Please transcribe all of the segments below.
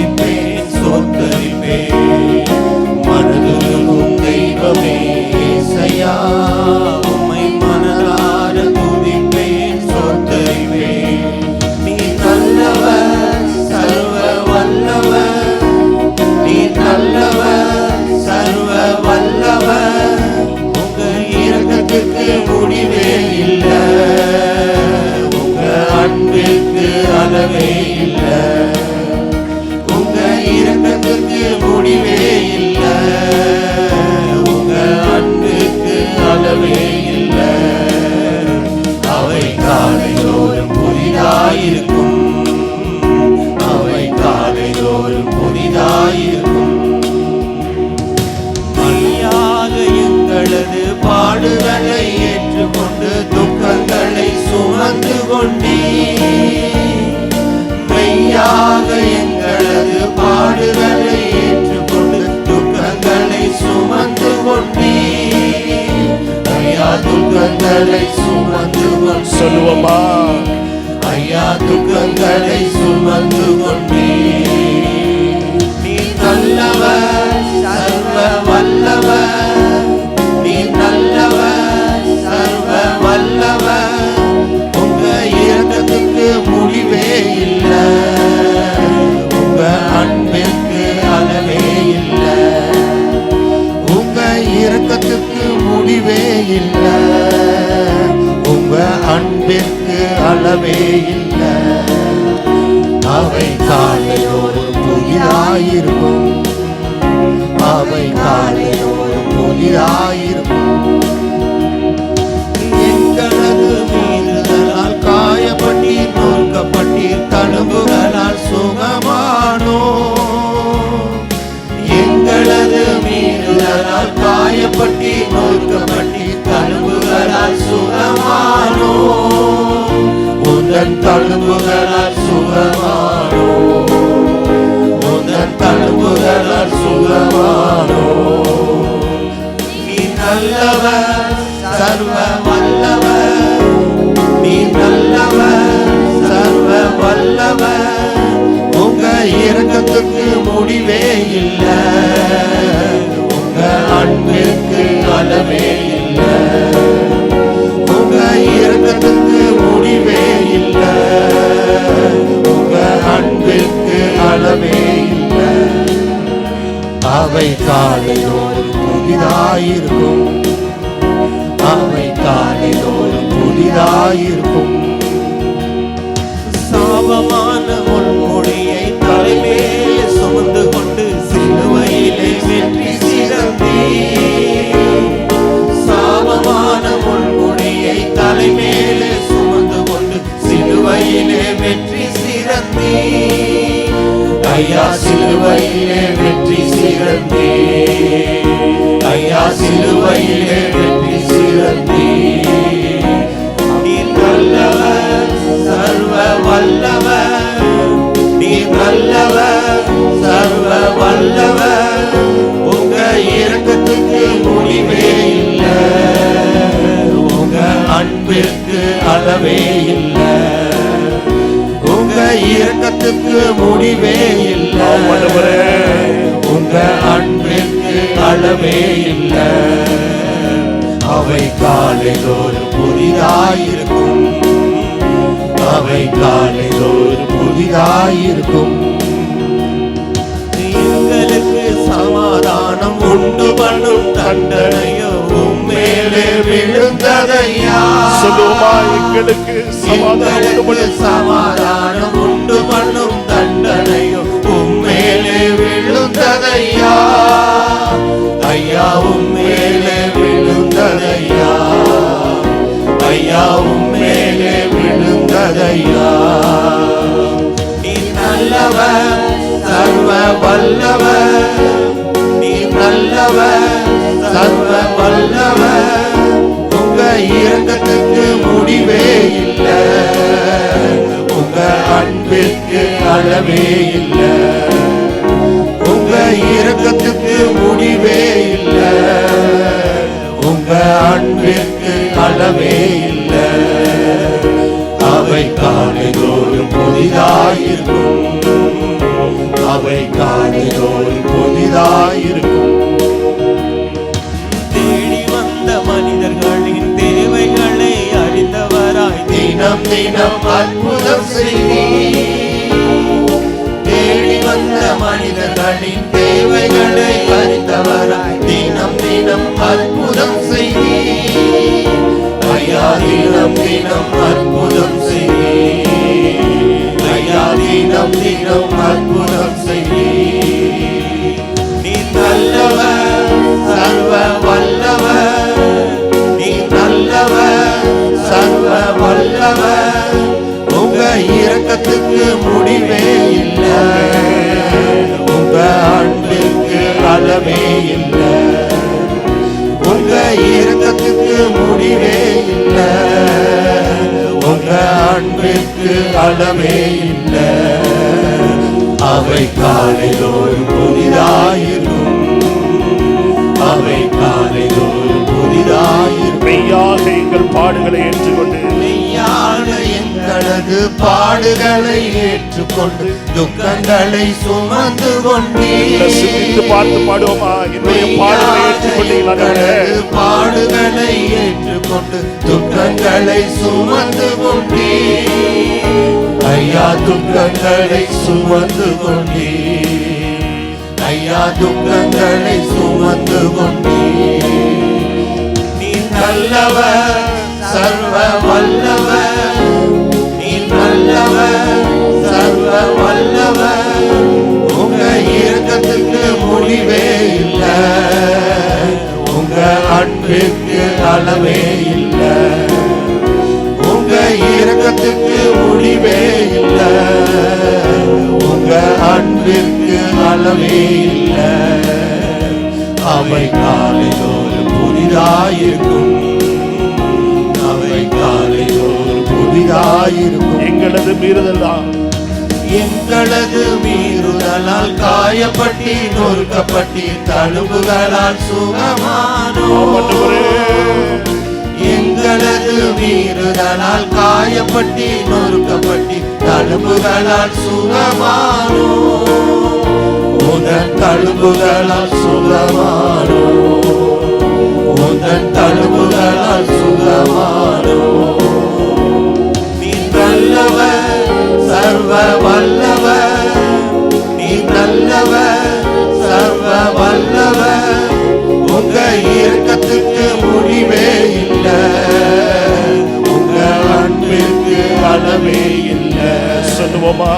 துதிப்பேன் சோத்தரிப்பேன். மனதுருகும் தெய்வமே இயேசையா, உம்மை மனதார துதிப்பேன் சோத்தரிப்பேன். நீ நல்லவர் சர்வ வல்லவர், நீ நல்லவர் சர்வ வல்லவர். உங்க இரக்கத்துக்கு முடிவே இல்லை, உங்க அன்பிற்கு அளவே இல்லை, உங்க இரக்கத்துக்கு முடிவே இல்லை, உங்க அன்பிற்கு அளவே இல்லை. அவை காலைதோறும் புதிதாயிருக்கும், அவை காலைதோறும் புதிதாயிருக்கும். மெய்யாக எங்களது பாடுகளை ஏற்றுக்கொண்டு துக்கங்களை சுமந்து கொண்டீர். மெய்யாக எங்களது பாடுகளை ஏற்றுக்கொண்டு துக்கங்களை சுமந்து கொண்டீர். ஐயா துக்கங்களை சுமந்து கொண்டு சொல்லுவோமா, ஐயா துக்கங்களை சுமந்து கொண்டீர். நீ நல்லவர் சர்வ வல்லவர், நீ நல்லவர் சர்வ வல்லவர். உங்க இரக்கத்துக்கு முடிவே இல்லை, உங்க அன்பிற்கு அளவே இல்லை, உங்க இரக்கத்துக்கு முடிவே இல்லை, உங்க அன்பிற்கு அளவே இல்லை. அவை காலைதோறும் புதிதாயிருக்கும், அவை காலைதோறும் புதிதாயிருக்கும். எங்களது மீறுதலால் காயப்பட்டீர், நொறுக்கப்பட்டீர், தழும்புகளால் சுகமானோ. எங்களது மீறுதலால் காயப்பட்டீர், நொறுக்கப்பட்டீர், தழும்புகளால் சுகமானோ. உந்தன் தழும்புகளால் சுகமானோ, உந்தன் தழும்புகளால் சுகமானோ. நீ நல்லவர் சர்வ வல்லவர், நீ நல்லவர் சர்வ வல்லவர். உங்க இரக்கத்துக்கு முடிவே இல்லை, உங்க அன்பிற்கு அளவே இல்லை, உங்க இரக்கத்துக்கு முடிவே இல்லை, உங்க அன்பிற்கு அளவே இல்லை. அவை காலைதோறும் புதிதாயிருக்கும், அவை காலைதோறும் புதிதாயிருக்கும். சாபமான முள்முடியை தலைமையிலே சுமந்து கொண்டு சிலுவையிலே வெற்றி சிறந்தீர். சாபமான முள்முடியை தலைமையிலே சுமந்து கொண்டு சிலுவையிலே வெற்றி சிறந்தீர். ஐயா சிலுவையிலே வெற்றி சிறந்தீர், ஐயா சிலுவையிலே வெற்றி சிறந்தீர். நீ நல்லவர் சர்வ வல்லவர், நீ நல்லவர் சர்வ வல்லவர். உங்க இரக்கத்துக்கு முடிவே இல்லை, உங்க அன்பிற்கு அளவே இல்லை, உங்க இரக்கத்துக்கு முடிவே இல்லை, உங்க அன்பிற்கு அளவே இல்லை. அவை காலைதோறும் புதிதாயிருக்கும், அவை காலைதோறும் புதிதாயிருக்கும். எங்களுக்கு சமாதானம் உண்டு பண்ணும் தண்டனையோ உம்மேலே விழுந்ததையா. சொல்லுவோமா, எங்களுக்கு சமாதானம் உண்டு பண்ணும் தண்டனையோ உம்மேலே விழுந்ததையா. ஐயா உம்மேலே விழுந்ததையா, ஐயா உம்மேலே விழுந்ததையா. நீ நல்லவர் சர்வ வல்லவர், நீ நல்லவர் சர்வ வல்லவர். உங்க இரக்கத்துக்கு முடிவே இல்லை, உங்க அன்பிற்கு அளவே இல்லை, உங்க இரக்கத்துக்கு முடிவே இல்லை, உங்க அன்பிற்கு அளவே இல்லை. அவை காலைதோறும் புதிதாயிருக்கும், அவை காலைதோறும் புதிதாயிருக்கும். தேடி வந்த மனிதர்களின் தேவைகளை அறிந்தவராய் தினம் தினம் அற்புதம் செய்வீர். தேடி வந்த மனிதர்களின் தேவைகளை அறிந்தவராய் தினம் தினம் அற்புதம் செய்வீர். ஐயா தினம் தினம் அற்புதம் செய்வீர். ஐயா தினம் தினம் அற்புதம் செய்வீர். நீ நல்லவர், சர்வ வல்லவர். நீ நல்லவர், சர்வ வல்லவர். உங்க இரக்கத்துக்கு முடிவே இல்லை. உங்க அன்பிற்கு அளவே இல்லை. உங்க இரக்கத்துக்கு முடிவே இல்லை. உங்க அன்பிற்கு அளவே இல்லை. அவை காலைதோறும் புதிதாயிருக்கும். அவை காலைதோறும் புதிதாயிருக்கும். மெய்யாக எங்கள் பாடுகளை ஏற்றுக்கொண்டு மெய்யான எங்களது பாடுகளை ஏற்றுக்கொண்டு துக்கங்களை சுமந்து கொண்டீர். சிந்தித்து பார்த்து பாடுவோமா? என்னுடைய பாடுகளை ஏற்றுக்கொண்டீர்கள். பாடுகளை ஏற்றுக்கொண்டு துக்கங்களை சுமந்து கொண்டீர். ஐயா துக்கங்களை சுமந்து கொண்டீர். ஐயா துக்கங்களை சுமந்து கொண்டீர். நீ நல்லவர், சர்வ வல்லவர். நீ நல்லவர், சர்வ வல்லவர். உங்க இரக்கத்துக்கு முடிவே இல்லை. உங்க அன்பிற்கு அளவே இல்லை. உங்க இரக்கத்துக்கு முடிவே இல்லை. உங்க அன்பிற்கு அளவே இல்லை. அவை காலைதோறும் புதிதாயிருக்கும். அவை காலைதோறும் புதிதாயிருக்கும். எங்களது மீறுதல்லாம் எங்களது மீறுதலால் காயப்பட்டி நொறுக்கப்பட்டி தழும்புகளால் சுகமானோம். எங்களது மீறுதலால் காயப்பட்டி நொறுக்கப்பட்டி தழும்புகளால் சுகமானோம். உதன் தழும்புகளால் சுகமானோம். உதன் தழும்புகளால் சுகமானோம். நீ நல்லவர், சர்வ வல்லவர். நீ நல்லவர், சர்வ வல்லவர். உங்க இரக்கத்துக்கு முடிவே இல்லை. உங்க அன்பிற்கு அளவே இல்லை. சொல்லுவோமா?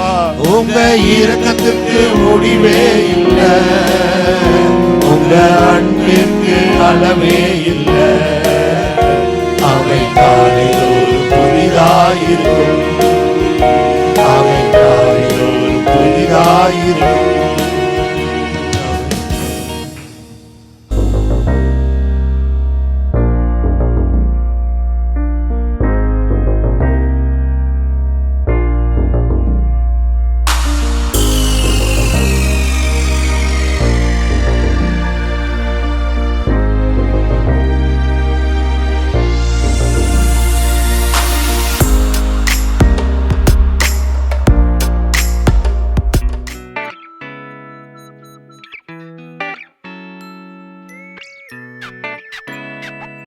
உங்க இரக்கத்துக்கு முடிவே இல்லை. உங்க அன்பிற்கு அளவே இல்லை. அவை காலைதோறும் புதிதாயிருக்கும். அவை காலைதோறும் புதிதாயிருக்கும்.